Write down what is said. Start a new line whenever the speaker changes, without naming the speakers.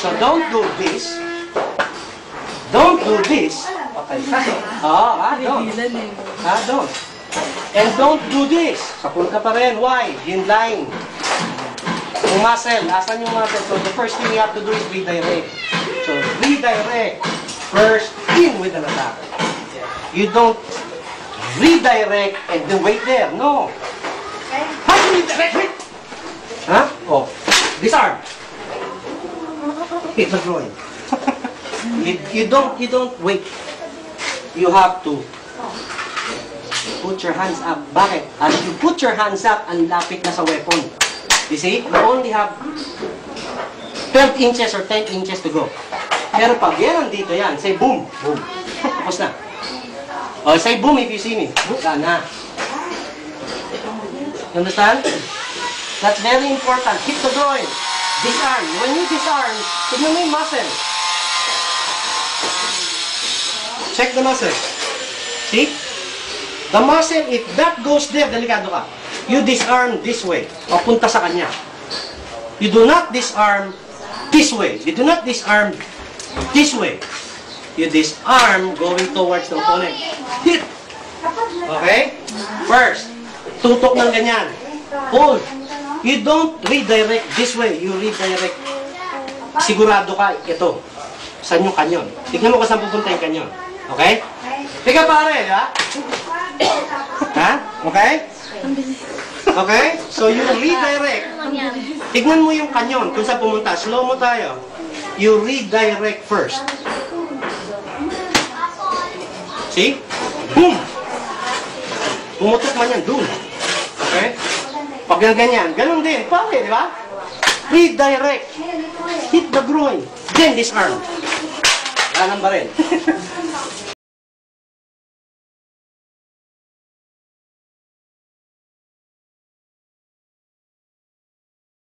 So don't do this. Don't do this. Okay. Don't. Don't. And don't do this. Sapul ka pa rin. Why? Yin line. Yung muscle. Asan yung muscle? So the first thing you have to do is redirect. So redirect. First, in with an attack. You don't redirect and then wait there. No. How do you redirect? Wait. Huh? Oh. Disarm. Hit the groin. You don't wait. You have to put your hands up. Bakit? As you put your hands up, ang lapit na sa weapon. You see? You only have 12 inches or 10 inches to go. Pero pag yan nandito yan, say boom, boom. Tapos na. Oh, say boom if you see me. Wala na. You understand? That's very important. Hit the groin. Disarm. When you disarm, tignan mo yung muscle. Check the muscle. See? The muscle, if that goes there, delikado ka. You disarm this way. Papunta sa kanya. You do not disarm this way. You do not disarm this way. You disarm going towards the opponent. Hit! Okay? First, tutok ng ganyan. Hold. You don't redirect this way. You redirect. Sigurado ka, ito. Saan yung kanyon? Tignan mo kung saan pupunta yung kanyon. Okay? Tika pare, ha? Ha? Okay? Okay? So you redirect. Tignan mo yung kanyon kung saan pumunta. Slow mo tayo. You redirect first. See? Boom! Pumutok man yan, doon. Okay? Pag ganyan, ganun din. Pare, di ba? Redirect. Hit the groin. Then disarm. Wala nang baril.